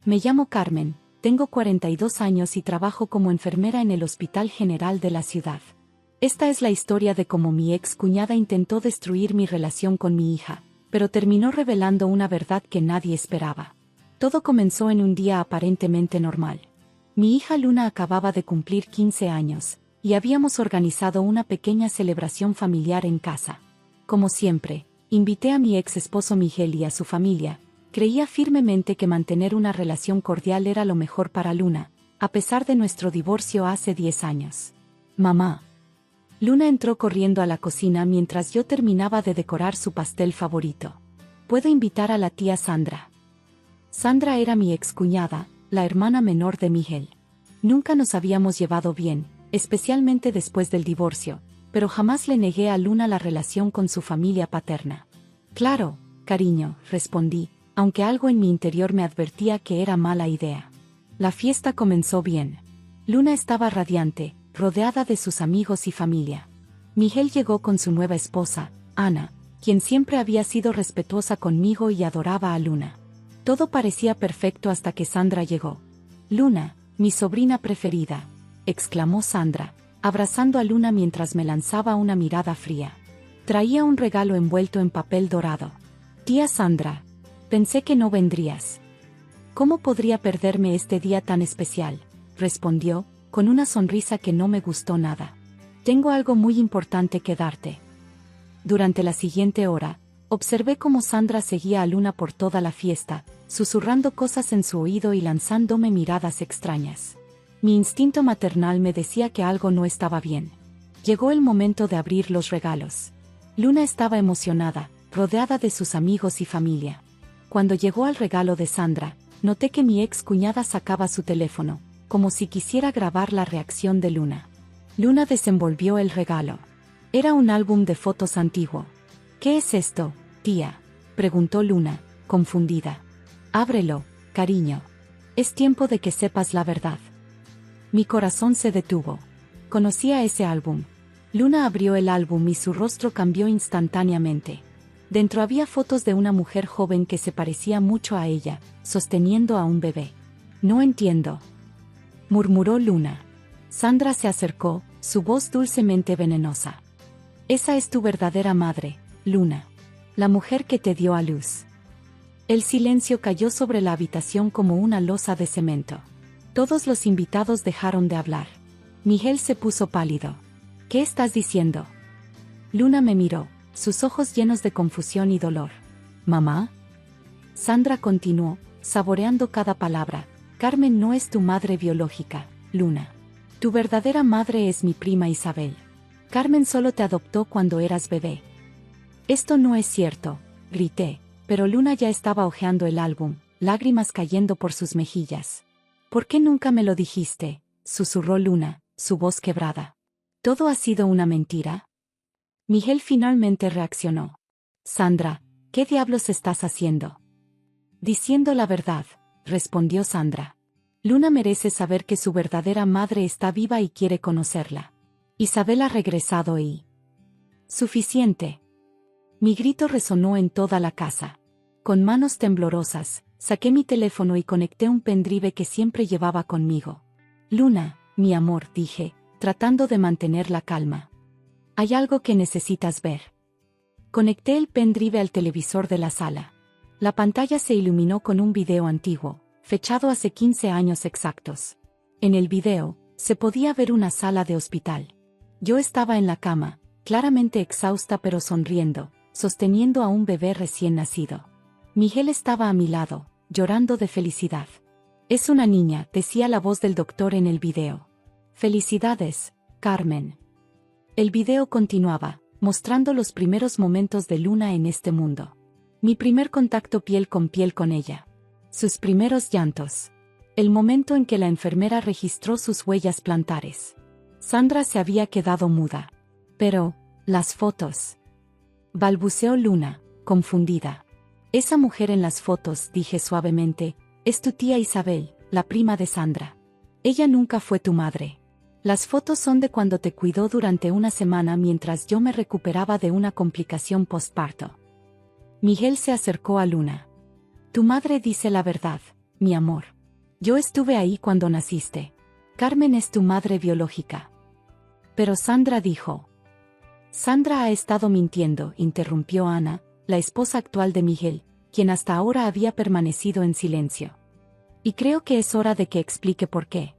Me llamo Carmen, tengo 42 años y trabajo como enfermera en el Hospital General de la ciudad. Esta es la historia de cómo mi ex cuñada intentó destruir mi relación con mi hija, pero terminó revelando una verdad que nadie esperaba. Todo comenzó en un día aparentemente normal. Mi hija Luna acababa de cumplir 15 años, y habíamos organizado una pequeña celebración familiar en casa. Como siempre, invité a mi ex esposo Miguel y a su familia. Creía firmemente que mantener una relación cordial era lo mejor para Luna, a pesar de nuestro divorcio hace 10 años. Mamá. Luna entró corriendo a la cocina mientras yo terminaba de decorar su pastel favorito. ¿Puedo invitar a la tía Sandra? Sandra era mi excuñada, la hermana menor de Miguel. Nunca nos habíamos llevado bien, especialmente después del divorcio, pero jamás le negué a Luna la relación con su familia paterna. Claro, cariño, respondí, aunque algo en mi interior me advertía que era mala idea. La fiesta comenzó bien. Luna estaba radiante, rodeada de sus amigos y familia. Miguel llegó con su nueva esposa, Ana, quien siempre había sido respetuosa conmigo y adoraba a Luna. Todo parecía perfecto hasta que Sandra llegó. Luna, mi sobrina preferida, exclamó Sandra, abrazando a Luna mientras me lanzaba una mirada fría. Traía un regalo envuelto en papel dorado. Tía Sandra, pensé que no vendrías. ¿Cómo podría perderme este día tan especial?, respondió, con una sonrisa que no me gustó nada. Tengo algo muy importante que darte. Durante la siguiente hora, observé cómo Sandra seguía a Luna por toda la fiesta, susurrando cosas en su oído y lanzándome miradas extrañas. Mi instinto maternal me decía que algo no estaba bien. Llegó el momento de abrir los regalos. Luna estaba emocionada, rodeada de sus amigos y familia. Cuando llegó al regalo de Sandra, noté que mi ex cuñada sacaba su teléfono, como si quisiera grabar la reacción de Luna. Luna desenvolvió el regalo. Era un álbum de fotos antiguo. ¿Qué es esto, tía?, preguntó Luna, confundida. Ábrelo, cariño. Es tiempo de que sepas la verdad. Mi corazón se detuvo. Conocía ese álbum. Luna abrió el álbum y su rostro cambió instantáneamente. Dentro había fotos de una mujer joven que se parecía mucho a ella, sosteniendo a un bebé. No entiendo, murmuró Luna. Sandra se acercó, su voz dulcemente venenosa. Esa es tu verdadera madre, Luna. La mujer que te dio a luz. El silencio cayó sobre la habitación como una losa de cemento. Todos los invitados dejaron de hablar. Miguel se puso pálido. ¿Qué estás diciendo? Luna me miró, sus ojos llenos de confusión y dolor. ¿Mamá? Sandra continuó, saboreando cada palabra. Carmen no es tu madre biológica, Luna. Tu verdadera madre es mi prima Isabel. Carmen solo te adoptó cuando eras bebé. Esto no es cierto, grité, pero Luna ya estaba hojeando el álbum, lágrimas cayendo por sus mejillas. ¿Por qué nunca me lo dijiste?, susurró Luna, su voz quebrada. ¿Todo ha sido una mentira? Miguel finalmente reaccionó. Sandra, ¿qué diablos estás haciendo? Diciendo la verdad, respondió Sandra. Luna merece saber que su verdadera madre está viva y quiere conocerla. Isabel ha regresado y... Suficiente. Mi grito resonó en toda la casa. Con manos temblorosas, saqué mi teléfono y conecté un pendrive que siempre llevaba conmigo. Luna, mi amor, dije, tratando de mantener la calma. Hay algo que necesitas ver. Conecté el pendrive al televisor de la sala. La pantalla se iluminó con un video antiguo, fechado hace 15 años exactos. En el video, se podía ver una sala de hospital. Yo estaba en la cama, claramente exhausta pero sonriendo, sosteniendo a un bebé recién nacido. Miguel estaba a mi lado, llorando de felicidad. Es una niña, decía la voz del doctor en el video. Felicidades, Carmen. El video continuaba, mostrando los primeros momentos de Luna en este mundo. Mi primer contacto piel con ella. Sus primeros llantos. El momento en que la enfermera registró sus huellas plantares. Sandra se había quedado muda. Pero, las fotos. Balbuceó Luna, confundida. Esa mujer en las fotos, dije suavemente, es tu tía Isabel, la prima de Sandra. Ella nunca fue tu madre. Las fotos son de cuando te cuidó durante una semana mientras yo me recuperaba de una complicación postparto. Miguel se acercó a Luna. Tu madre dice la verdad, mi amor. Yo estuve ahí cuando naciste. Carmen es tu madre biológica. Pero Sandra dijo. Sandra ha estado mintiendo, interrumpió Ana, la esposa actual de Miguel, quien hasta ahora había permanecido en silencio. Y creo que es hora de que explique por qué.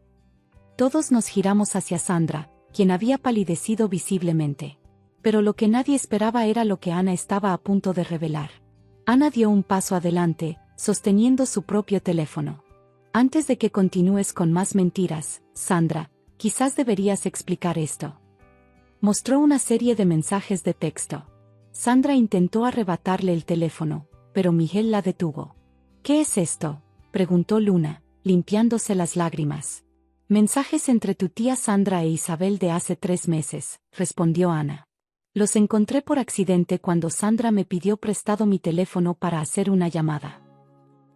Todos nos giramos hacia Sandra, quien había palidecido visiblemente. Pero lo que nadie esperaba era lo que Ana estaba a punto de revelar. Ana dio un paso adelante, sosteniendo su propio teléfono. Antes de que continúes con más mentiras, Sandra, quizás deberías explicar esto. Mostró una serie de mensajes de texto. Sandra intentó arrebatarle el teléfono, pero Miguel la detuvo. ¿Qué es esto?, preguntó Luna, limpiándose las lágrimas. Mensajes entre tu tía Sandra e Isabel de hace 3 meses, respondió Ana. Los encontré por accidente cuando Sandra me pidió prestado mi teléfono para hacer una llamada.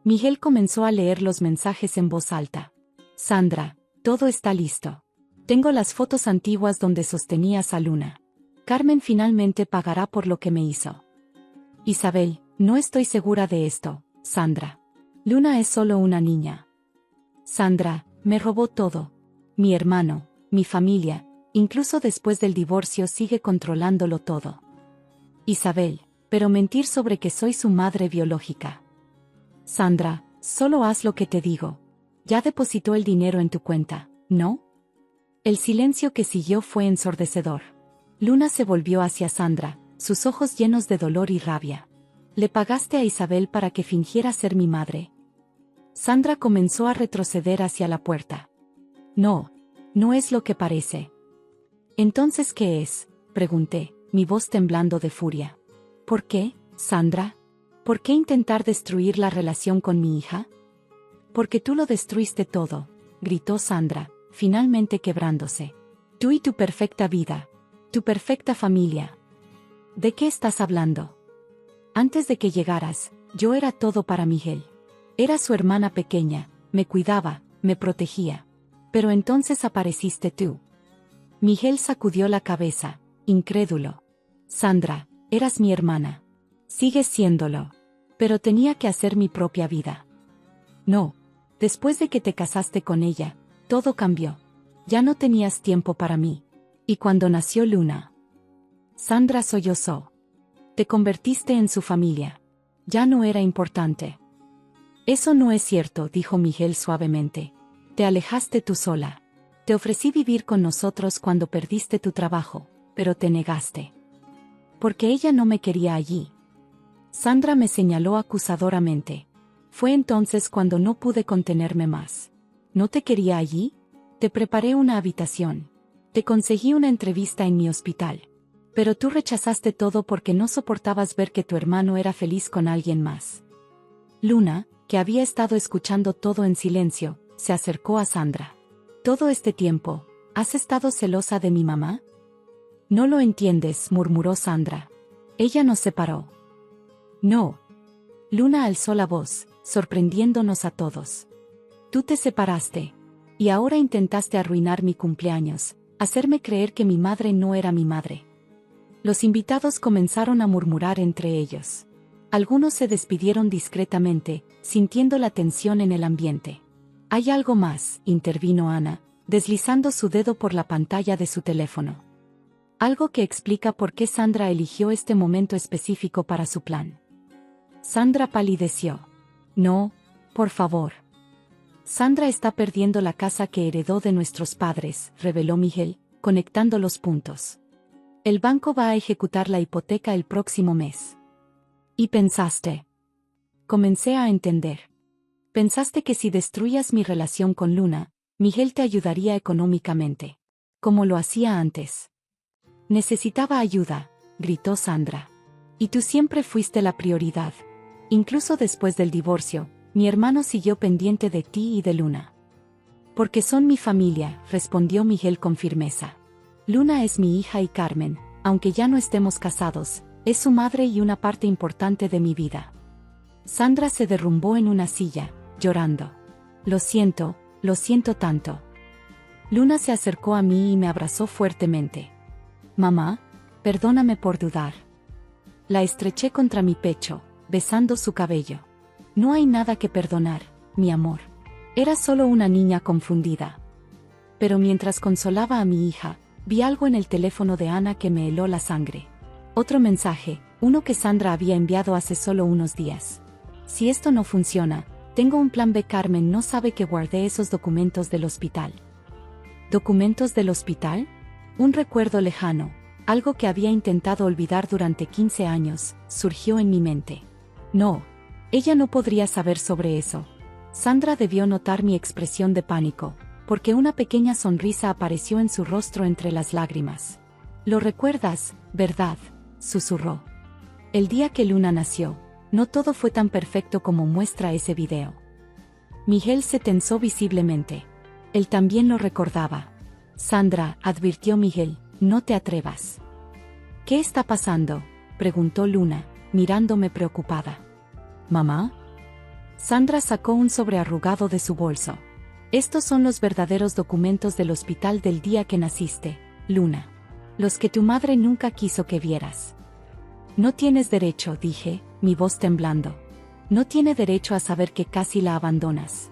Miguel comenzó a leer los mensajes en voz alta. Sandra, todo está listo. Tengo las fotos antiguas donde sostenías a Luna. Carmen finalmente pagará por lo que me hizo. Isabel, no estoy segura de esto, Sandra. Luna es solo una niña. Sandra, me robó todo. Mi hermano, mi familia, incluso después del divorcio sigue controlándolo todo. Isabel, pero mentir sobre que soy su madre biológica. Sandra, solo haz lo que te digo. Ya depositó el dinero en tu cuenta, ¿no? El silencio que siguió fue ensordecedor. Luna se volvió hacia Sandra, sus ojos llenos de dolor y rabia. ¿Le pagaste a Isabel para que fingiera ser mi madre? Sandra comenzó a retroceder hacia la puerta. No, no es lo que parece. ¿Entonces qué es?, pregunté, mi voz temblando de furia. ¿Por qué, Sandra? ¿Por qué intentar destruir la relación con mi hija? Porque tú lo destruiste todo, gritó Sandra, finalmente quebrándose. Tú y tu perfecta vida. Tu perfecta familia. ¿De qué estás hablando? Antes de que llegaras, yo era todo para Miguel. Era su hermana pequeña, me cuidaba, me protegía. Pero entonces apareciste tú. Miguel sacudió la cabeza, incrédulo. Sandra, eras mi hermana. Sigues siéndolo. Pero tenía que hacer mi propia vida. No. Después de que te casaste con ella, todo cambió. Ya no tenías tiempo para mí. Y cuando nació Luna, Sandra sollozó. Te convertiste en su familia. Ya no era importante. Eso no es cierto, dijo Miguel suavemente. Te alejaste tú sola. Te ofrecí vivir con nosotros cuando perdiste tu trabajo, pero te negaste. Porque ella no me quería allí. Sandra me señaló acusadoramente. Fue entonces cuando no pude contenerme más. ¿No te quería allí? Te preparé una habitación. Te conseguí una entrevista en mi hospital. Pero tú rechazaste todo porque no soportabas ver que tu hermano era feliz con alguien más. Luna, que había estado escuchando todo en silencio, se acercó a Sandra. Todo este tiempo, ¿has estado celosa de mi mamá? No lo entiendes, murmuró Sandra. Ella nos separó. No. Luna alzó la voz, sorprendiéndonos a todos. Tú te separaste. Y ahora intentaste arruinar mi cumpleaños, hacerme creer que mi madre no era mi madre. Los invitados comenzaron a murmurar entre ellos. Algunos se despidieron discretamente, sintiendo la tensión en el ambiente. Hay algo más, intervino Ana, deslizando su dedo por la pantalla de su teléfono. Algo que explica por qué Sandra eligió este momento específico para su plan. Sandra palideció. No, por favor. Sandra está perdiendo la casa que heredó de nuestros padres, reveló Miguel, conectando los puntos. El banco va a ejecutar la hipoteca el próximo mes. ¿Y pensaste? Comencé a entender. Pensaste que si destruías mi relación con Luna, Miguel te ayudaría económicamente. Como lo hacía antes. Necesitaba ayuda, gritó Sandra. Y tú siempre fuiste la prioridad. Incluso después del divorcio, mi hermano siguió pendiente de ti y de Luna. Porque son mi familia, respondió Miguel con firmeza. Luna es mi hija y Carmen, aunque ya no estemos casados, es su madre y una parte importante de mi vida. Sandra se derrumbó en una silla, llorando. Lo siento tanto. Luna se acercó a mí y me abrazó fuertemente. Mamá, perdóname por dudar. La estreché contra mi pecho, besando su cabello. No hay nada que perdonar, mi amor. Era solo una niña confundida. Pero mientras consolaba a mi hija, vi algo en el teléfono de Ana que me heló la sangre. Otro mensaje, uno que Sandra había enviado hace solo unos días. Si esto no funciona, tengo un plan B. Carmen no sabe que guardé esos documentos del hospital. ¿Documentos del hospital? Un recuerdo lejano, algo que había intentado olvidar durante 15 años, surgió en mi mente. No, ella no podría saber sobre eso. Sandra debió notar mi expresión de pánico, porque una pequeña sonrisa apareció en su rostro entre las lágrimas. «Lo recuerdas, ¿verdad?», susurró. El día que Luna nació, no todo fue tan perfecto como muestra ese video. Miguel se tensó visiblemente. Él también lo recordaba. «Sandra», advirtió Miguel, «no te atrevas». «¿Qué está pasando?», preguntó Luna, mirándome preocupada. «¿Mamá?». Sandra sacó un sobre arrugado de su bolso. «Estos son los verdaderos documentos del hospital del día que naciste, Luna. Los que tu madre nunca quiso que vieras». «No tienes derecho», dije, mi voz temblando. «No tiene derecho a saber que casi la abandonas».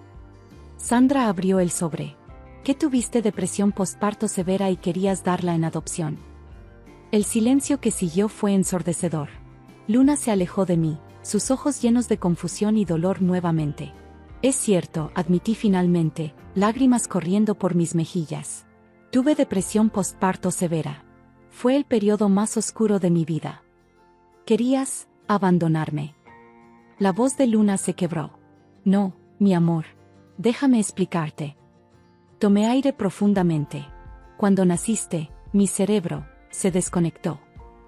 Sandra abrió el sobre. «¿Qué tuviste depresión postparto severa y querías darla en adopción?». El silencio que siguió fue ensordecedor. Luna se alejó de mí, sus ojos llenos de confusión y dolor nuevamente. «Es cierto», admití finalmente, lágrimas corriendo por mis mejillas. «Tuve depresión postparto severa. Fue el periodo más oscuro de mi vida». «¿Querías abandonarme?». La voz de Luna se quebró. «No, mi amor. Déjame explicarte». Tomé aire profundamente. Cuando naciste, mi cerebro se desconectó.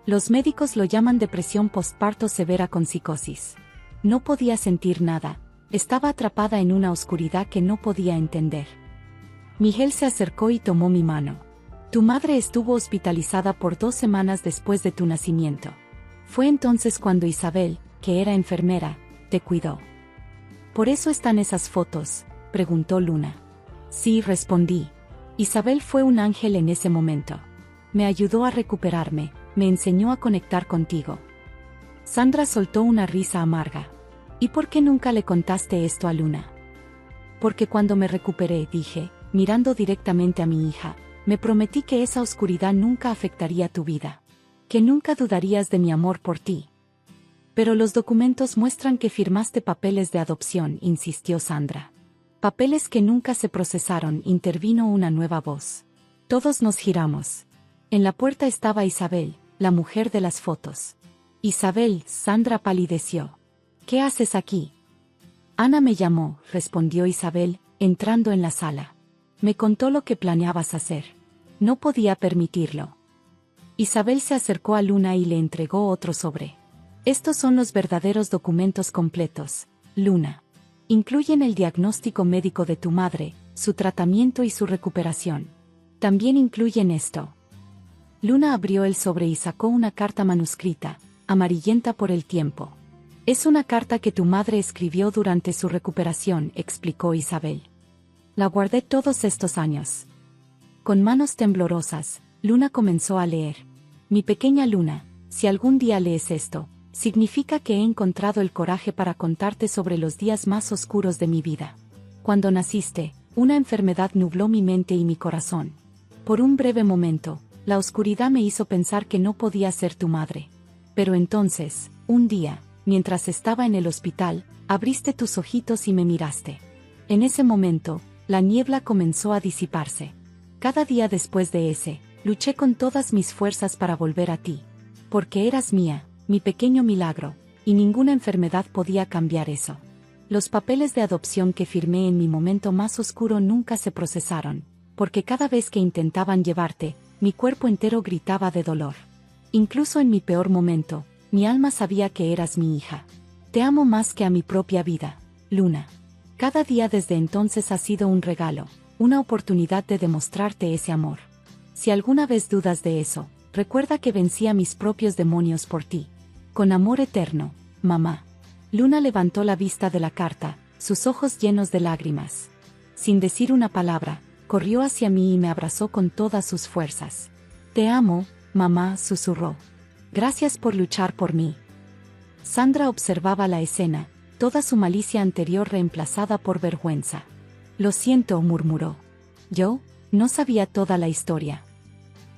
Los médicos lo llaman depresión postparto severa con psicosis. No podía sentir nada, estaba atrapada en una oscuridad que no podía entender. Miguel se acercó y tomó mi mano. «Tu madre estuvo hospitalizada por 2 semanas después de tu nacimiento. Fue entonces cuando Isabel, que era enfermera, te cuidó». «¿Por eso están esas fotos?», preguntó Luna. «Sí», respondí. «Isabel fue un ángel en ese momento. Me ayudó a recuperarme, me enseñó a conectar contigo». Sandra soltó una risa amarga. «¿Y por qué nunca le contaste esto a Luna?». «Porque cuando me recuperé», dije, mirando directamente a mi hija, «me prometí que esa oscuridad nunca afectaría tu vida. Que nunca dudarías de mi amor por ti». «Pero los documentos muestran que firmaste papeles de adopción», insistió Sandra. «Papeles que nunca se procesaron», intervino una nueva voz. Todos nos giramos. En la puerta estaba Isabel, la mujer de las fotos. «Isabel», Sandra palideció. «¿Qué haces aquí?». «Ana me llamó», respondió Isabel, entrando en la sala. «Me contó lo que planeabas hacer. No podía permitirlo». Isabel se acercó a Luna y le entregó otro sobre. «Estos son los verdaderos documentos completos, Luna. Incluyen el diagnóstico médico de tu madre, su tratamiento y su recuperación. También incluyen esto». Luna abrió el sobre y sacó una carta manuscrita, amarillenta por el tiempo. «Es una carta que tu madre escribió durante su recuperación», explicó Isabel. «La guardé todos estos años». Con manos temblorosas, Luna comenzó a leer. «Mi pequeña Luna, si algún día lees esto, significa que he encontrado el coraje para contarte sobre los días más oscuros de mi vida. Cuando naciste, una enfermedad nubló mi mente y mi corazón. Por un breve momento, la oscuridad me hizo pensar que no podía ser tu madre. Pero entonces, un día, mientras estaba en el hospital, abriste tus ojitos y me miraste. En ese momento, la niebla comenzó a disiparse. Cada día después de ese, luché con todas mis fuerzas para volver a ti. Porque eras mía, mi pequeño milagro, y ninguna enfermedad podía cambiar eso. Los papeles de adopción que firmé en mi momento más oscuro nunca se procesaron, porque cada vez que intentaban llevarte, mi cuerpo entero gritaba de dolor. Incluso en mi peor momento, mi alma sabía que eras mi hija. Te amo más que a mi propia vida, Luna. Cada día desde entonces ha sido un regalo, una oportunidad de demostrarte ese amor. Si alguna vez dudas de eso, recuerda que vencí a mis propios demonios por ti. Con amor eterno, mamá». Luna levantó la vista de la carta, sus ojos llenos de lágrimas. Sin decir una palabra, corrió hacia mí y me abrazó con todas sus fuerzas. «Te amo, mamá», susurró. «Gracias por luchar por mí». Sandra observaba la escena, toda su malicia anterior reemplazada por vergüenza. Lo siento, murmuró. Yo no sabía toda la historia.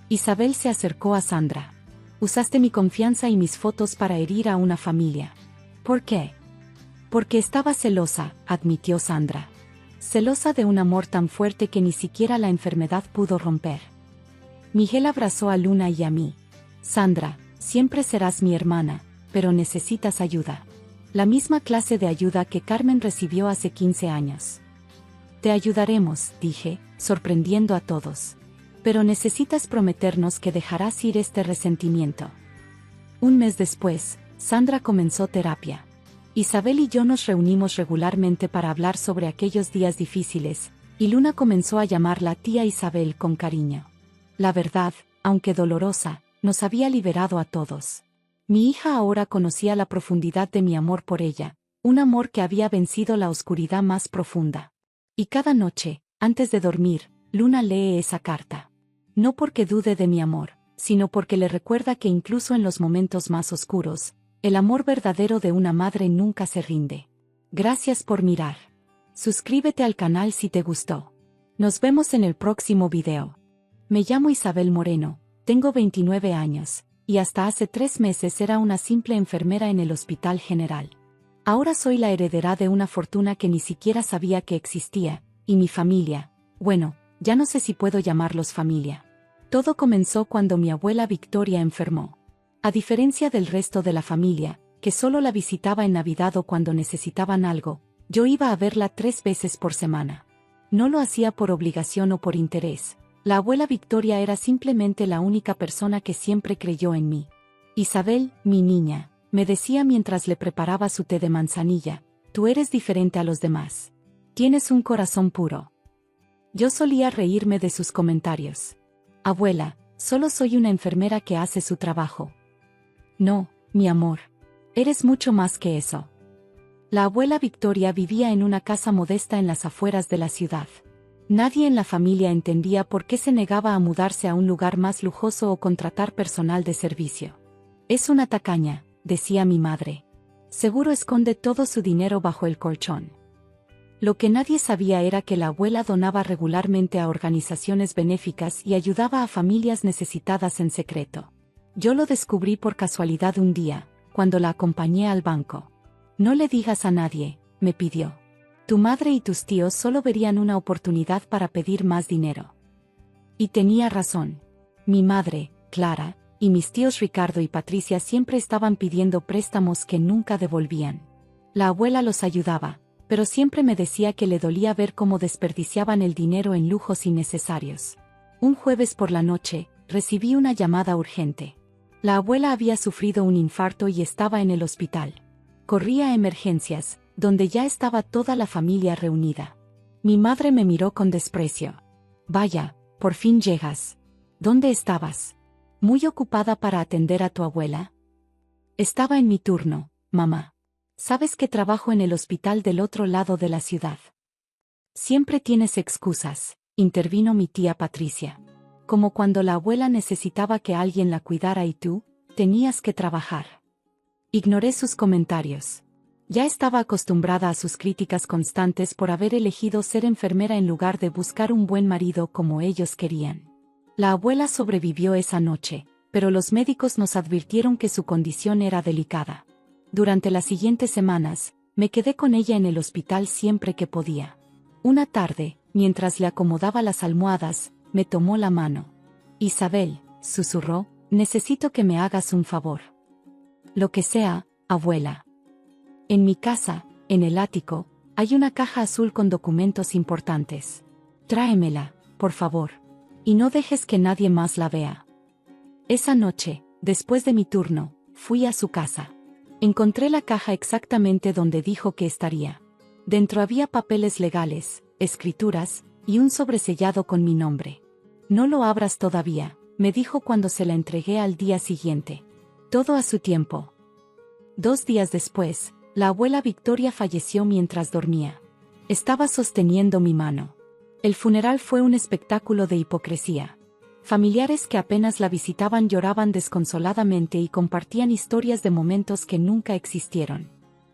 Isabel se acercó a Sandra. Usaste mi confianza y mis fotos para herir a una familia. ¿Por qué? Porque estaba celosa, admitió Sandra. Celosa de un amor tan fuerte que ni siquiera la enfermedad pudo romper. Miguel abrazó a Luna y a mí. Sandra, siempre serás mi hermana, pero necesitas ayuda. La misma clase de ayuda que Carmen recibió hace 15 años. Te ayudaremos, dije, sorprendiendo a todos. Pero necesitas prometernos que dejarás ir este resentimiento. Un mes después, Sandra comenzó terapia. Isabel y yo nos reunimos regularmente para hablar sobre aquellos días difíciles, y Luna comenzó a llamarla tía Isabel con cariño. La verdad, aunque dolorosa, nos había liberado a todos. Mi hija ahora conocía la profundidad de mi amor por ella, un amor que había vencido la oscuridad más profunda. Y cada noche, antes de dormir, Luna lee esa carta. No porque dude de mi amor, sino porque le recuerda que incluso en los momentos más oscuros, el amor verdadero de una madre nunca se rinde. Gracias por mirar. Suscríbete al canal si te gustó. Nos vemos en el próximo video. Me llamo Isabel Moreno, tengo 29 años, y hasta hace 3 meses era una simple enfermera en el Hospital General. Ahora soy la heredera de una fortuna que ni siquiera sabía que existía, y mi familia, bueno, ya no sé si puedo llamarlos familia. Todo comenzó cuando mi abuela Victoria enfermó. A diferencia del resto de la familia, que solo la visitaba en Navidad o cuando necesitaban algo, yo iba a verla 3 veces por semana. No lo hacía por obligación o por interés. La abuela Victoria era simplemente la única persona que siempre creyó en mí. Isabel, mi niña, me decía mientras le preparaba su té de manzanilla, tú eres diferente a los demás. Tienes un corazón puro. Yo solía reírme de sus comentarios. Abuela, solo soy una enfermera que hace su trabajo. No, mi amor. Eres mucho más que eso. La abuela Victoria vivía en una casa modesta en las afueras de la ciudad. Nadie en la familia entendía por qué se negaba a mudarse a un lugar más lujoso o contratar personal de servicio. Es una tacaña, decía mi madre. Seguro esconde todo su dinero bajo el colchón. Lo que nadie sabía era que la abuela donaba regularmente a organizaciones benéficas y ayudaba a familias necesitadas en secreto. Yo lo descubrí por casualidad un día, cuando la acompañé al banco. No le digas a nadie, me pidió. Tu madre y tus tíos solo verían una oportunidad para pedir más dinero. Y tenía razón. Mi madre, Clara, y mis tíos Ricardo y Patricia siempre estaban pidiendo préstamos que nunca devolvían. La abuela los ayudaba, pero siempre me decía que le dolía ver cómo desperdiciaban el dinero en lujos innecesarios. Un jueves por la noche, recibí una llamada urgente. La abuela había sufrido un infarto y estaba en el hospital. Corrí a emergencias, donde ya estaba toda la familia reunida. Mi madre me miró con desprecio. Vaya, por fin llegas. ¿Dónde estabas? ¿Muy ocupada para atender a tu abuela? Estaba en mi turno, mamá. Sabes que trabajo en el hospital del otro lado de la ciudad. Siempre tienes excusas, intervino mi tía Patricia. Como cuando la abuela necesitaba que alguien la cuidara y tú, tenías que trabajar. Ignoré sus comentarios. Ya estaba acostumbrada a sus críticas constantes por haber elegido ser enfermera en lugar de buscar un buen marido como ellos querían. La abuela sobrevivió esa noche, pero los médicos nos advirtieron que su condición era delicada. Durante las siguientes semanas, me quedé con ella en el hospital siempre que podía. Una tarde, mientras le acomodaba las almohadas, me tomó la mano. Isabel, susurró, necesito que me hagas un favor. Lo que sea, abuela. En mi casa, en el ático, hay una caja azul con documentos importantes. Tráemela, por favor. Y no dejes que nadie más la vea. Esa noche, después de mi turno, fui a su casa. Encontré la caja exactamente donde dijo que estaría. Dentro había papeles legales, escrituras, y un sobresellado con mi nombre. No lo abras todavía, me dijo cuando se la entregué al día siguiente. Todo a su tiempo. 2 días después, la abuela Victoria falleció mientras dormía. Estaba sosteniendo mi mano. El funeral fue un espectáculo de hipocresía. Familiares que apenas la visitaban lloraban desconsoladamente y compartían historias de momentos que nunca existieron.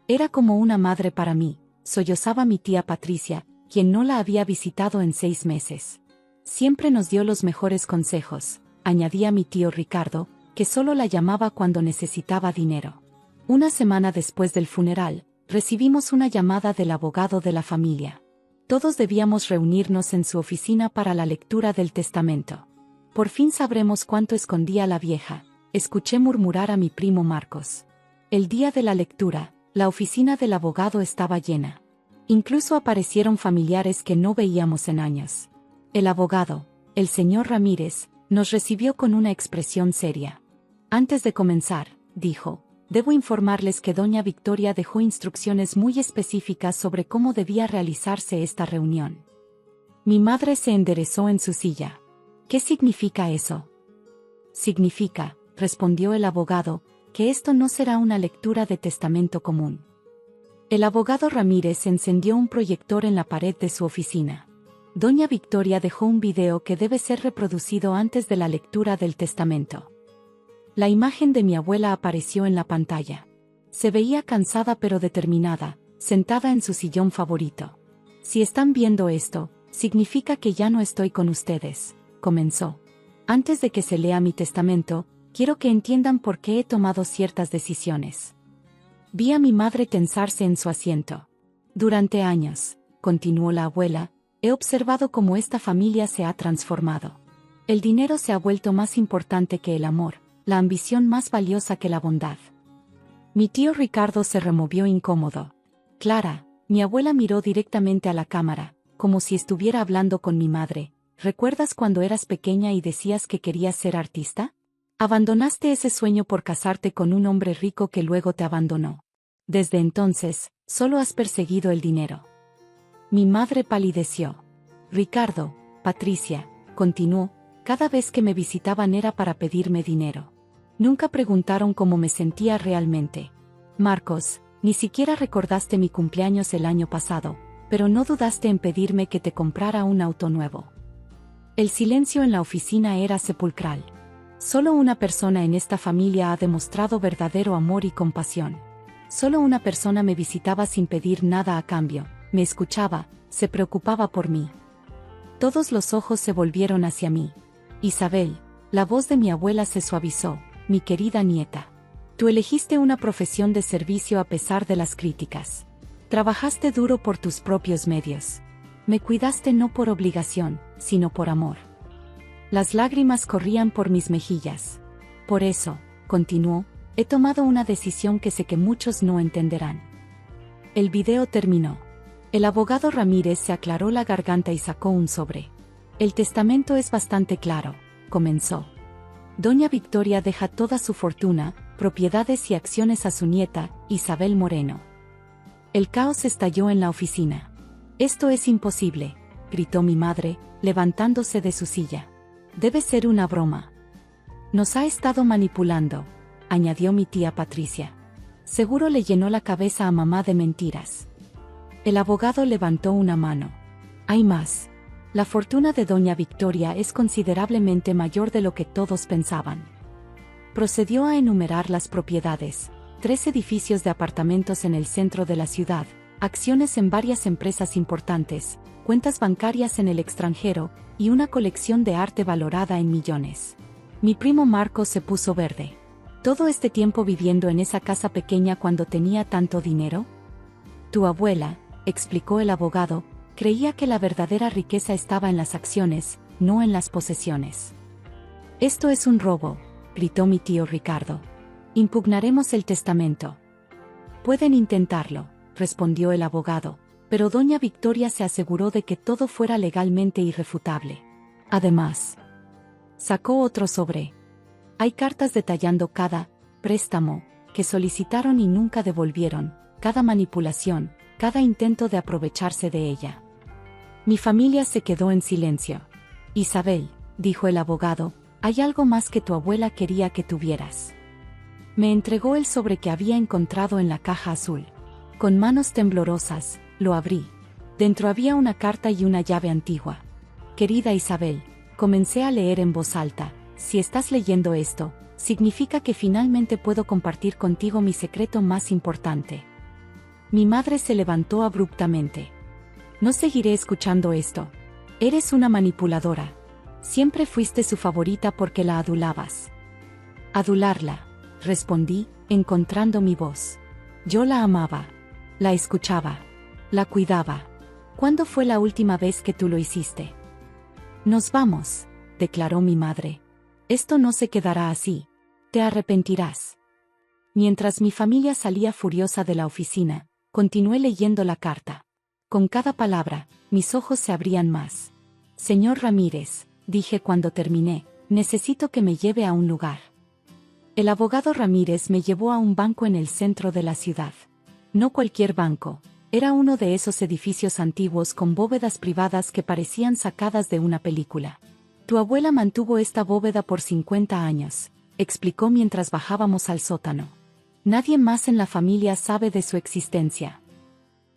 Era como una madre para mí, sollozaba mi tía Patricia, quien no la había visitado en 6 meses. Siempre nos dio los mejores consejos, añadía mi tío Ricardo, que solo la llamaba cuando necesitaba dinero. Una semana después del funeral, recibimos una llamada del abogado de la familia. Todos debíamos reunirnos en su oficina para la lectura del testamento. Por fin sabremos cuánto escondía la vieja, escuché murmurar a mi primo Marcos. El día de la lectura, la oficina del abogado estaba llena. Incluso aparecieron familiares que no veíamos en años. El abogado, el señor Ramírez, nos recibió con una expresión seria. Antes de comenzar, dijo, debo informarles que doña Victoria dejó instrucciones muy específicas sobre cómo debía realizarse esta reunión. Mi madre se enderezó en su silla. ¿Qué significa eso? Significa, respondió el abogado, que esto no será una lectura de testamento común. El abogado Ramírez encendió un proyector en la pared de su oficina. Doña Victoria dejó un video que debe ser reproducido antes de la lectura del testamento. La imagen de mi abuela apareció en la pantalla. Se veía cansada pero determinada, sentada en su sillón favorito. Si están viendo esto, significa que ya no estoy con ustedes, comenzó. Antes de que se lea mi testamento, quiero que entiendan por qué he tomado ciertas decisiones. Vi a mi madre tensarse en su asiento. Durante años, continuó la abuela, he observado cómo esta familia se ha transformado. El dinero se ha vuelto más importante que el amor, la ambición más valiosa que la bondad. Mi tío Ricardo se removió incómodo. Clara, mi abuela miró directamente a la cámara, como si estuviera hablando con mi madre. ¿Recuerdas cuando eras pequeña y decías que querías ser artista? Abandonaste ese sueño por casarte con un hombre rico que luego te abandonó. Desde entonces, solo has perseguido el dinero. Mi madre palideció. Ricardo, Patricia, continuó, cada vez que me visitaban era para pedirme dinero. Nunca preguntaron cómo me sentía realmente. Marcos, ni siquiera recordaste mi cumpleaños el año pasado, pero no dudaste en pedirme que te comprara un auto nuevo. El silencio en la oficina era sepulcral. Solo una persona en esta familia ha demostrado verdadero amor y compasión. Solo una persona me visitaba sin pedir nada a cambio, me escuchaba, se preocupaba por mí. Todos los ojos se volvieron hacia mí. Isabel, la voz de mi abuela se suavizó, mi querida nieta. Tú elegiste una profesión de servicio a pesar de las críticas. Trabajaste duro por tus propios medios. Me cuidaste no por obligación, sino por amor. Las lágrimas corrían por mis mejillas. Por eso, continuó, he tomado una decisión que sé que muchos no entenderán. El video terminó. El abogado Ramírez se aclaró la garganta y sacó un sobre. El testamento es bastante claro, comenzó. Doña Victoria deja toda su fortuna, propiedades y acciones a su nieta, Isabel Moreno. El caos estalló en la oficina. Esto es imposible, gritó mi madre, levantándose de su silla. Debe ser una broma. Nos ha estado manipulando, añadió mi tía Patricia. Seguro le llenó la cabeza a mamá de mentiras. El abogado levantó una mano. Hay más. La fortuna de doña Victoria es considerablemente mayor de lo que todos pensaban. Procedió a enumerar las propiedades, 3 edificios de apartamentos en el centro de la ciudad, acciones en varias empresas importantes, cuentas bancarias en el extranjero, y una colección de arte valorada en millones. Mi primo Marcos se puso verde. ¿Todo este tiempo viviendo en esa casa pequeña cuando tenía tanto dinero? Tu abuela, explicó el abogado, creía que la verdadera riqueza estaba en las acciones, no en las posesiones. Esto es un robo, gritó mi tío Ricardo. Impugnaremos el testamento. Pueden intentarlo, respondió el abogado, pero doña Victoria se aseguró de que todo fuera legalmente irrefutable. Además, sacó otro sobre. Hay cartas detallando cada préstamo que solicitaron y nunca devolvieron, cada manipulación, cada intento de aprovecharse de ella. Mi familia se quedó en silencio. Isabel, dijo el abogado, hay algo más que tu abuela quería que tuvieras. Me entregó el sobre que había encontrado en la caja azul. Con manos temblorosas, lo abrí. Dentro había una carta y una llave antigua. Querida Isabel, comencé a leer en voz alta. Si estás leyendo esto, significa que finalmente puedo compartir contigo mi secreto más importante. Mi madre se levantó abruptamente. No seguiré escuchando esto. Eres una manipuladora. Siempre fuiste su favorita porque la adulabas. Adularla, respondí, encontrando mi voz. Yo la amaba. La escuchaba. La cuidaba. ¿Cuándo fue la última vez que tú lo hiciste? Nos vamos, declaró mi madre. Esto no se quedará así. Te arrepentirás. Mientras mi familia salía furiosa de la oficina, continué leyendo la carta. Con cada palabra, mis ojos se abrían más. Señor Ramírez, dije cuando terminé, necesito que me lleve a un lugar. El abogado Ramírez me llevó a un banco en el centro de la ciudad. No cualquier banco, era uno de esos edificios antiguos con bóvedas privadas que parecían sacadas de una película. Tu abuela mantuvo esta bóveda por 50 años, explicó mientras bajábamos al sótano. Nadie más en la familia sabe de su existencia.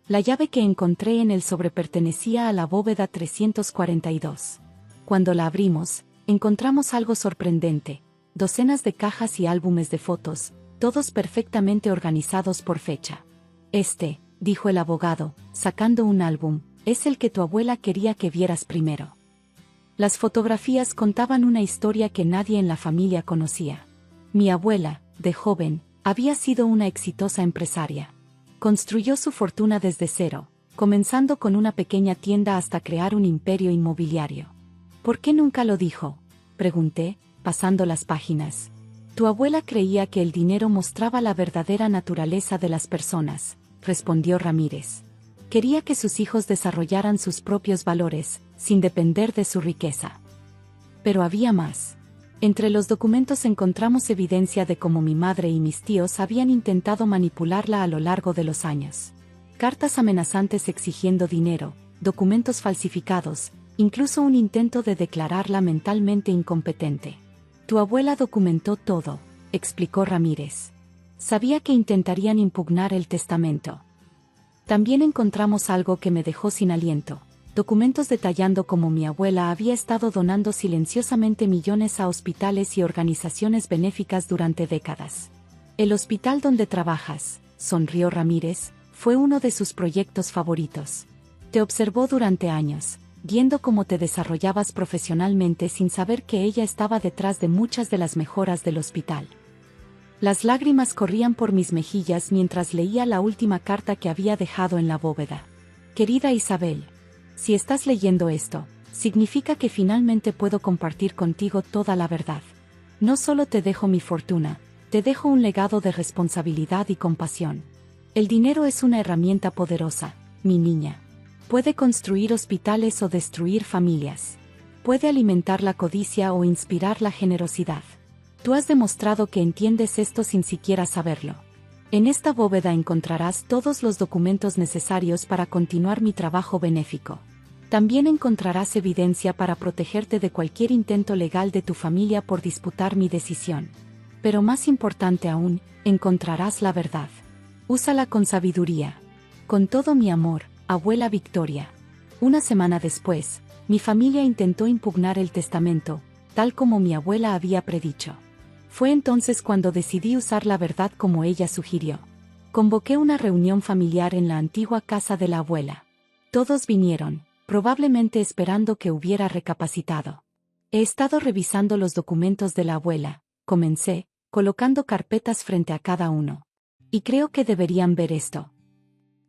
La llave que encontré en el sobre pertenecía a la bóveda 342. Cuando la abrimos, encontramos algo sorprendente: docenas de cajas y álbumes de fotos, todos perfectamente organizados por fecha. Dijo el abogado, sacando un álbum, es el que tu abuela quería que vieras primero. Las fotografías contaban una historia que nadie en la familia conocía. Mi abuela, de joven, había sido una exitosa empresaria. Construyó su fortuna desde cero, comenzando con una pequeña tienda hasta crear un imperio inmobiliario. ¿Por qué nunca lo dijo?, pregunté, pasando las páginas. Tu abuela creía que el dinero mostraba la verdadera naturaleza de las personas, respondió Ramírez. Quería que sus hijos desarrollaran sus propios valores, sin depender de su riqueza. Pero había más. Entre los documentos encontramos evidencia de cómo mi madre y mis tíos habían intentado manipularla a lo largo de los años. Cartas amenazantes exigiendo dinero, documentos falsificados, incluso un intento de declararla mentalmente incompetente. Tu abuela documentó todo, explicó Ramírez. Sabía que intentarían impugnar el testamento. También encontramos algo que me dejó sin aliento: documentos detallando cómo mi abuela había estado donando silenciosamente millones a hospitales y organizaciones benéficas durante décadas. El hospital donde trabajas, sonrió Ramírez, fue uno de sus proyectos favoritos. Te observó durante años, viendo cómo te desarrollabas profesionalmente sin saber que ella estaba detrás de muchas de las mejoras del hospital. Las lágrimas corrían por mis mejillas mientras leía la última carta que había dejado en la bóveda. Querida Isabel, si estás leyendo esto, significa que finalmente puedo compartir contigo toda la verdad. No solo te dejo mi fortuna, te dejo un legado de responsabilidad y compasión. El dinero es una herramienta poderosa, mi niña. Puede construir hospitales o destruir familias. Puede alimentar la codicia o inspirar la generosidad. Tú has demostrado que entiendes esto sin siquiera saberlo. En esta bóveda encontrarás todos los documentos necesarios para continuar mi trabajo benéfico. También encontrarás evidencia para protegerte de cualquier intento legal de tu familia por disputar mi decisión. Pero más importante aún, encontrarás la verdad. Úsala con sabiduría. Con todo mi amor, abuela Victoria. Una semana después, mi familia intentó impugnar el testamento, tal como mi abuela había predicho. Fue entonces cuando decidí usar la verdad como ella sugirió. Convoqué una reunión familiar en la antigua casa de la abuela. Todos vinieron, probablemente esperando que hubiera recapacitado. He estado revisando los documentos de la abuela, comencé, colocando carpetas frente a cada uno. Y creo que deberían ver esto.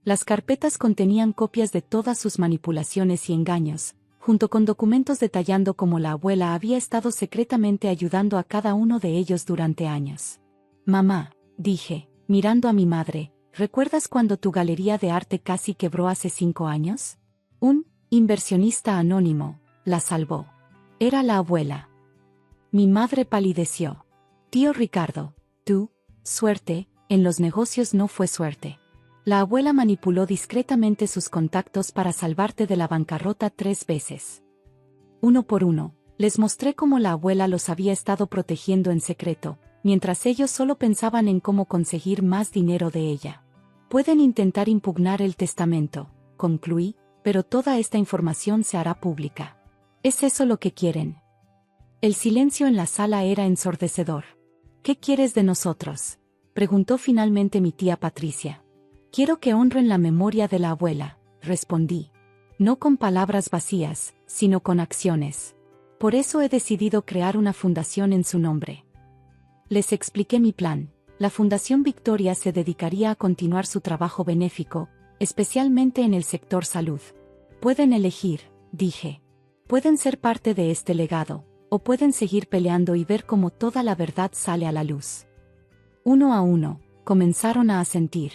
Las carpetas contenían copias de todas sus manipulaciones y engaños, junto con documentos detallando cómo la abuela había estado secretamente ayudando a cada uno de ellos durante años. Mamá, dije, mirando a mi madre, ¿recuerdas cuando tu galería de arte casi quebró hace 5 años? Un inversionista anónimo la salvó. Era la abuela. Mi madre palideció. Tío Ricardo, suerte, en los negocios no fue suerte. La abuela manipuló discretamente sus contactos para salvarte de la bancarrota 3 veces. Uno por uno, les mostré cómo la abuela los había estado protegiendo en secreto, mientras ellos solo pensaban en cómo conseguir más dinero de ella. Pueden intentar impugnar el testamento, concluí, pero toda esta información se hará pública. ¿Es eso lo que quieren? El silencio en la sala era ensordecedor. ¿Qué quieres de nosotros?, preguntó finalmente mi tía Patricia. Quiero que honren la memoria de la abuela, respondí. No con palabras vacías, sino con acciones. Por eso he decidido crear una fundación en su nombre. Les expliqué mi plan. La Fundación Victoria se dedicaría a continuar su trabajo benéfico, especialmente en el sector salud. Pueden elegir, dije. Pueden ser parte de este legado, o pueden seguir peleando y ver cómo toda la verdad sale a la luz. Uno a uno, comenzaron a asentir.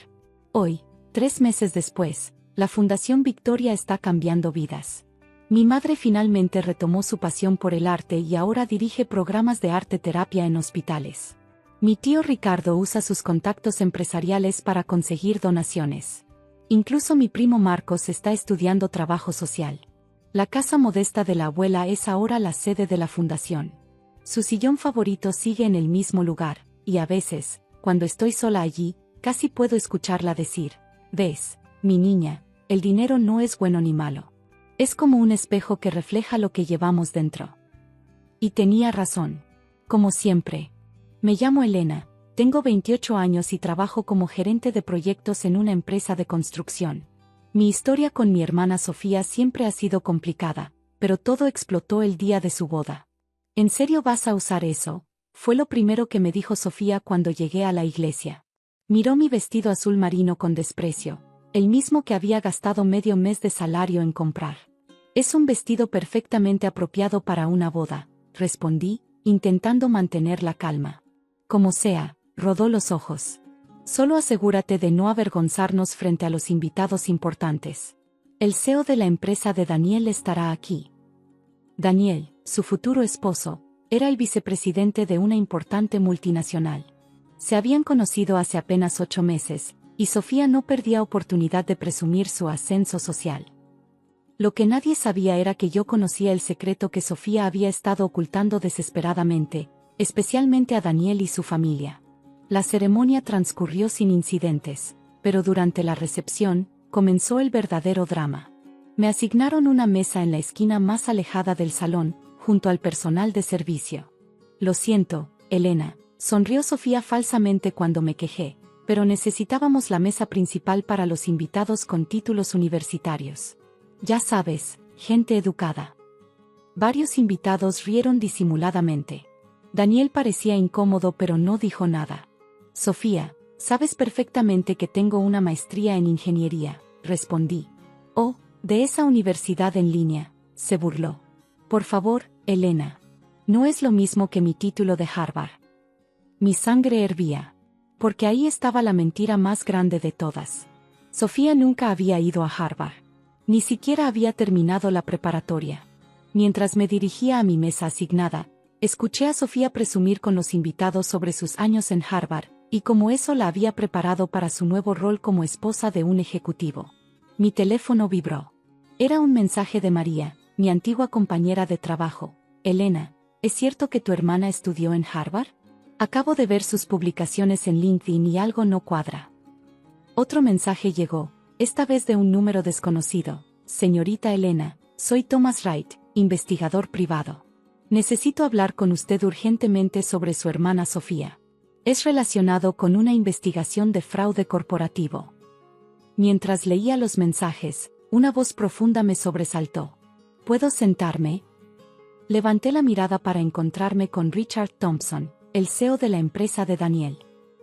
Hoy, 3 meses después, la Fundación Victoria está cambiando vidas. Mi madre finalmente retomó su pasión por el arte y ahora dirige programas de arte terapia en hospitales. Mi tío Ricardo usa sus contactos empresariales para conseguir donaciones. Incluso mi primo Marcos está estudiando trabajo social. La casa modesta de la abuela es ahora la sede de la fundación. Su sillón favorito sigue en el mismo lugar, y a veces, cuando estoy sola allí, casi puedo escucharla decir: «¿Ves, mi niña? El dinero no es bueno ni malo. Es como un espejo que refleja lo que llevamos dentro». Y tenía razón. Como siempre. Me llamo Elena, tengo 28 años y trabajo como gerente de proyectos en una empresa de construcción. Mi historia con mi hermana Sofía siempre ha sido complicada, pero todo explotó el día de su boda. ¿En serio vas a usar eso?, fue lo primero que me dijo Sofía cuando llegué a la iglesia. Miró mi vestido azul marino con desprecio, el mismo que había gastado medio mes de salario en comprar. Es un vestido perfectamente apropiado para una boda, respondí, intentando mantener la calma. Como sea, rodó los ojos. Solo asegúrate de no avergonzarnos frente a los invitados importantes. El CEO de la empresa de Daniel estará aquí. Daniel, su futuro esposo, era el vicepresidente de una importante multinacional. Se habían conocido hace apenas 8 meses, y Sofía no perdía oportunidad de presumir su ascenso social. Lo que nadie sabía era que yo conocía el secreto que Sofía había estado ocultando desesperadamente, especialmente a Daniel y su familia. La ceremonia transcurrió sin incidentes, pero durante la recepción, comenzó el verdadero drama. Me asignaron una mesa en la esquina más alejada del salón, junto al personal de servicio. Lo siento, Elena, sonrió Sofía falsamente cuando me quejé, pero necesitábamos la mesa principal para los invitados con títulos universitarios. Ya sabes, gente educada. Varios invitados rieron disimuladamente. Daniel parecía incómodo pero no dijo nada. Sofía, sabes perfectamente que tengo una maestría en ingeniería, respondí. Oh, de esa universidad en línea, se burló. Por favor, Elena. No es lo mismo que mi título de Harvard. Mi sangre hervía. Porque ahí estaba la mentira más grande de todas. Sofía nunca había ido a Harvard. Ni siquiera había terminado la preparatoria. Mientras me dirigía a mi mesa asignada, escuché a Sofía presumir con los invitados sobre sus años en Harvard, y cómo eso la había preparado para su nuevo rol como esposa de un ejecutivo. Mi teléfono vibró. Era un mensaje de María, mi antigua compañera de trabajo. Elena, ¿es cierto que tu hermana estudió en Harvard? Acabo de ver sus publicaciones en LinkedIn y algo no cuadra. Otro mensaje llegó, esta vez de un número desconocido. Señorita Elena, soy Thomas Wright, investigador privado. Necesito hablar con usted urgentemente sobre su hermana Sofía. Es relacionado con una investigación de fraude corporativo. Mientras leía los mensajes, una voz profunda me sobresaltó. ¿Puedo sentarme? Levanté la mirada para encontrarme con Richard Thompson, el CEO de la empresa de Daniel.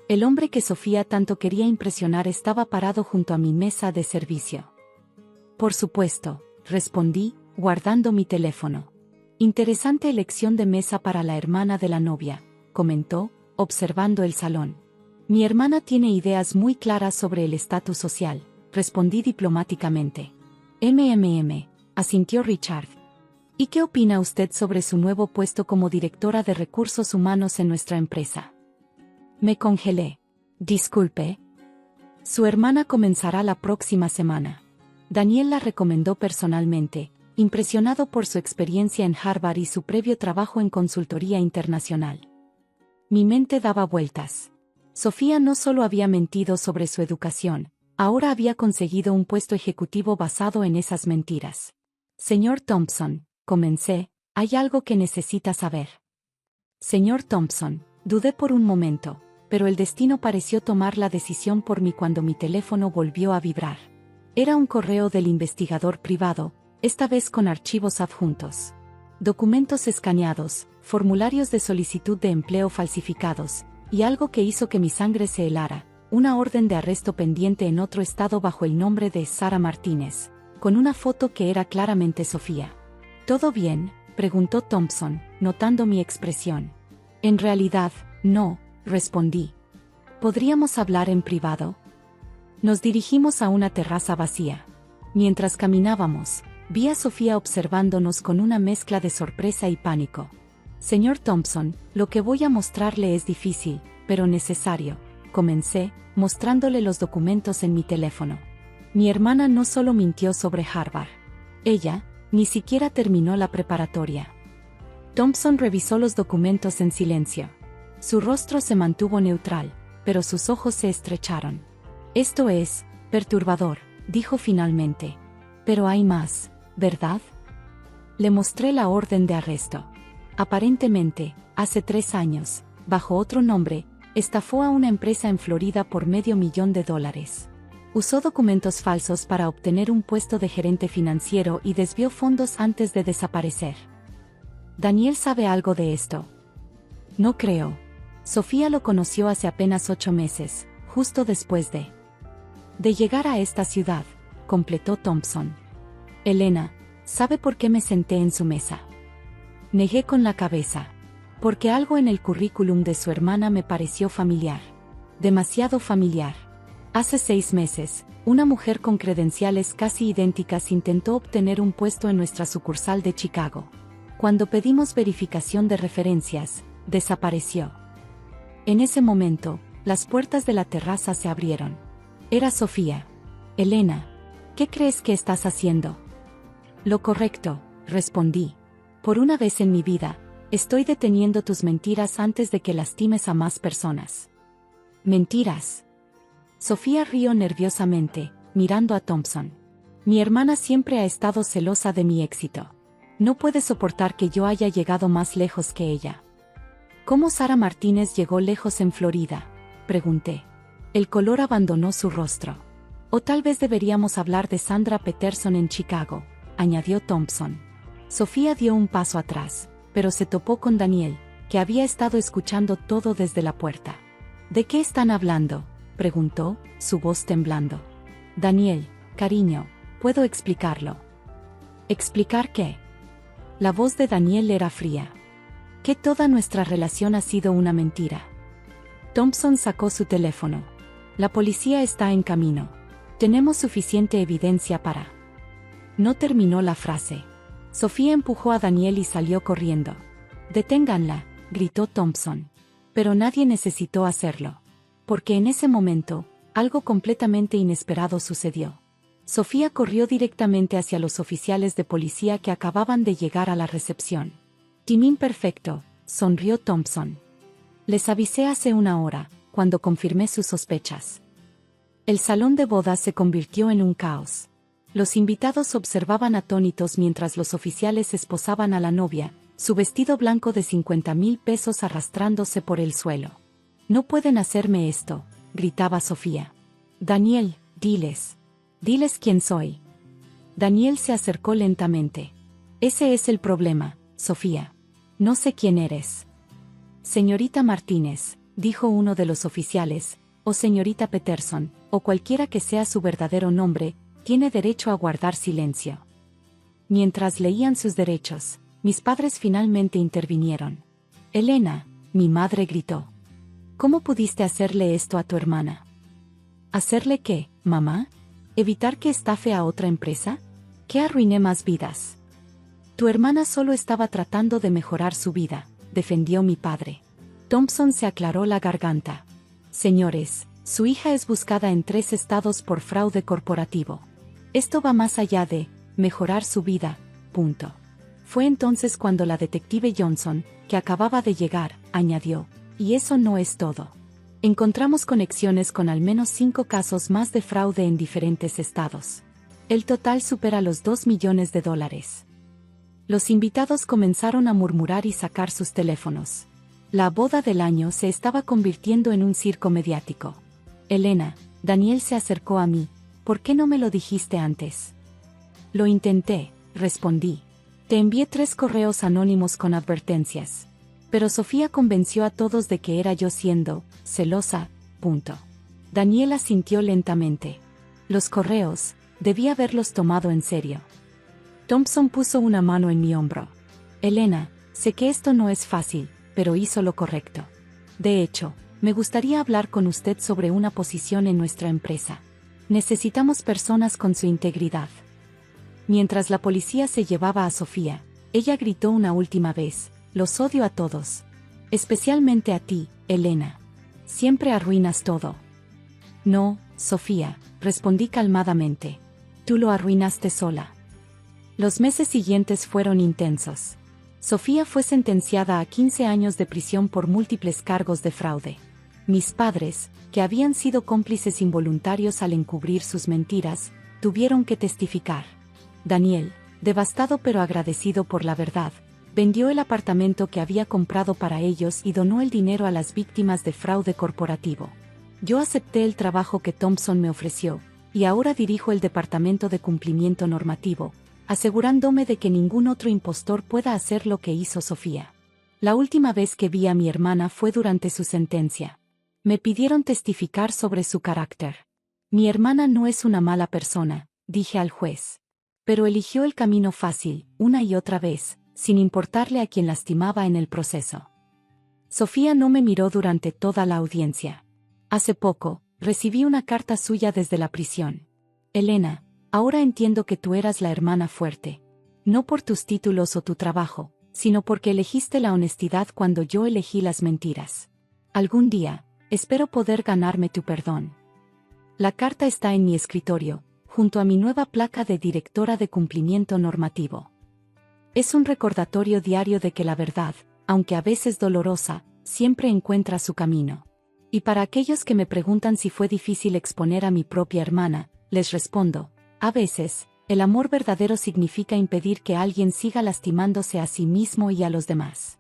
El hombre que Sofía tanto quería impresionar estaba parado junto a mi mesa de servicio. Por supuesto, respondí, guardando mi teléfono. Interesante elección de mesa para la hermana de la novia, comentó, observando el salón. Mi hermana tiene ideas muy claras sobre el estatus social, respondí diplomáticamente. Asintió Richard. ¿Y qué opina usted sobre su nuevo puesto como directora de recursos humanos en nuestra empresa? Me congelé. Disculpe. Su hermana comenzará la próxima semana. Daniel la recomendó personalmente, impresionado por su experiencia en Harvard y su previo trabajo en consultoría internacional. Mi mente daba vueltas. Sofía no solo había mentido sobre su educación, ahora había conseguido un puesto ejecutivo basado en esas mentiras. Señor Thompson, comencé, hay algo que necesita saber. Señor Thompson, dudé por un momento, pero el destino pareció tomar la decisión por mí cuando mi teléfono volvió a vibrar. Era un correo del investigador privado, esta vez con archivos adjuntos. Documentos escaneados, formularios de solicitud de empleo falsificados, y algo que hizo que mi sangre se helara, una orden de arresto pendiente en otro estado bajo el nombre de Sara Martínez, con una foto que era claramente Sofía. ¿Todo bien?, preguntó Thompson, notando mi expresión. En realidad, no, respondí. ¿Podríamos hablar en privado? Nos dirigimos a una terraza vacía. Mientras caminábamos, vi a Sofía observándonos con una mezcla de sorpresa y pánico. Señor Thompson, lo que voy a mostrarle es difícil, pero necesario, comencé, mostrándole los documentos en mi teléfono. Mi hermana no solo mintió sobre Harvard. Ella, ni siquiera terminó la preparatoria. Thompson revisó los documentos en silencio. Su rostro se mantuvo neutral, pero sus ojos se estrecharon. Esto es perturbador, dijo finalmente. Pero hay más, ¿verdad? Le mostré la orden de arresto. Aparentemente, hace 3 años, bajo otro nombre, estafó a una empresa en Florida por $500,000. Usó documentos falsos para obtener un puesto de gerente financiero y desvió fondos antes de desaparecer. ¿Daniel sabe algo de esto? No creo. Sofía lo conoció hace apenas 8 meses, justo después de llegar a esta ciudad, completó Thompson. Elena, ¿sabe por qué me senté en su mesa? Negué con la cabeza. Porque algo en el currículum de su hermana me pareció familiar. Demasiado familiar. Hace 6 meses, una mujer con credenciales casi idénticas intentó obtener un puesto en nuestra sucursal de Chicago. Cuando pedimos verificación de referencias, desapareció. En ese momento, las puertas de la terraza se abrieron. Era Sofía. Elena, ¿qué crees que estás haciendo? Lo correcto, respondí. Por una vez en mi vida, estoy deteniendo tus mentiras antes de que lastimes a más personas. ¿Mentiras? Sofía rió nerviosamente, mirando a Thompson. Mi hermana siempre ha estado celosa de mi éxito. No puede soportar que yo haya llegado más lejos que ella. ¿Cómo Sara Martínez llegó lejos en Florida?, pregunté. El color abandonó su rostro. O tal vez deberíamos hablar de Sandra Peterson en Chicago, añadió Thompson. Sofía dio un paso atrás, pero se topó con Daniel, que había estado escuchando todo desde la puerta. ¿De qué están hablando?, preguntó, su voz temblando. Daniel, cariño, puedo explicarlo. ¿Explicar qué? La voz de Daniel era fría. Que toda nuestra relación ha sido una mentira. Thompson sacó su teléfono. La policía está en camino. Tenemos suficiente evidencia para... No terminó la frase. Sofía empujó a Daniel y salió corriendo. «Deténganla», gritó Thompson. Pero nadie necesitó hacerlo. Porque en ese momento, algo completamente inesperado sucedió. Sofía corrió directamente hacia los oficiales de policía que acababan de llegar a la recepción. «Timing perfecto», sonrió Thompson. «Les avisé hace 1 hora, cuando confirmé sus sospechas». El salón de bodas se convirtió en un caos. Los invitados observaban atónitos mientras los oficiales esposaban a la novia, su vestido blanco de $50,000 arrastrándose por el suelo. «No pueden hacerme esto», gritaba Sofía. «Daniel, diles. Diles quién soy». Daniel se acercó lentamente. «Ese es el problema, Sofía. No sé quién eres». «Señorita Martínez», dijo uno de los oficiales, «o señorita Peterson, o cualquiera que sea su verdadero nombre, tiene derecho a guardar silencio». Mientras leían sus derechos, mis padres finalmente intervinieron. «Elena», mi madre gritó. «¿Cómo pudiste hacerle esto a tu hermana?» ¿Hacerle qué, mamá? ¿Evitar que estafe a otra empresa? ¿Que arruiné más vidas? Tu hermana solo estaba tratando de mejorar su vida, defendió mi padre. Thompson se aclaró la garganta. Señores, su hija es buscada en 3 estados por fraude corporativo. Esto va más allá de mejorar su vida, punto. Fue entonces cuando la detective Johnson, que acababa de llegar, añadió. Y eso no es todo. Encontramos conexiones con al menos 5 casos más de fraude en diferentes estados. El total supera los $2 millones. Los invitados comenzaron a murmurar y sacar sus teléfonos. La boda del año se estaba convirtiendo en un circo mediático. Elena, Daniel se acercó a mí. ¿Por qué no me lo dijiste antes? Lo intenté, respondí. Te envié 3 correos anónimos con advertencias. Pero Sofía convenció a todos de que era yo siendo celosa. Daniel asintió lentamente. Los correos, debí haberlos tomado en serio. Thompson puso una mano en mi hombro. Elena, sé que esto no es fácil, pero hizo lo correcto. De hecho, me gustaría hablar con usted sobre una posición en nuestra empresa. Necesitamos personas con su integridad. Mientras la policía se llevaba a Sofía, ella gritó una última vez, los odio a todos. Especialmente a ti, Elena. Siempre arruinas todo. No, Sofía, respondí calmadamente. Tú lo arruinaste sola. Los meses siguientes fueron intensos. Sofía fue sentenciada a 15 años de prisión por múltiples cargos de fraude. Mis padres, que habían sido cómplices involuntarios al encubrir sus mentiras, tuvieron que testificar. Daniel, devastado pero agradecido por la verdad, vendió el apartamento que había comprado para ellos y donó el dinero a las víctimas de fraude corporativo. Yo acepté el trabajo que Thompson me ofreció, y ahora dirijo el departamento de cumplimiento normativo, asegurándome de que ningún otro impostor pueda hacer lo que hizo Sofía. La última vez que vi a mi hermana fue durante su sentencia. Me pidieron testificar sobre su carácter. Mi hermana no es una mala persona, dije al juez. Pero eligió el camino fácil, una y otra vez, sin importarle a quien lastimaba en el proceso. Sofía no me miró durante toda la audiencia. Hace poco, recibí una carta suya desde la prisión. Elena, ahora entiendo que tú eras la hermana fuerte. No por tus títulos o tu trabajo, sino porque elegiste la honestidad cuando yo elegí las mentiras. Algún día, espero poder ganarme tu perdón. La carta está en mi escritorio, junto a mi nueva placa de directora de cumplimiento normativo. Es un recordatorio diario de que la verdad, aunque a veces dolorosa, siempre encuentra su camino. Y para aquellos que me preguntan si fue difícil exponer a mi propia hermana, les respondo, a veces, el amor verdadero significa impedir que alguien siga lastimándose a sí mismo y a los demás.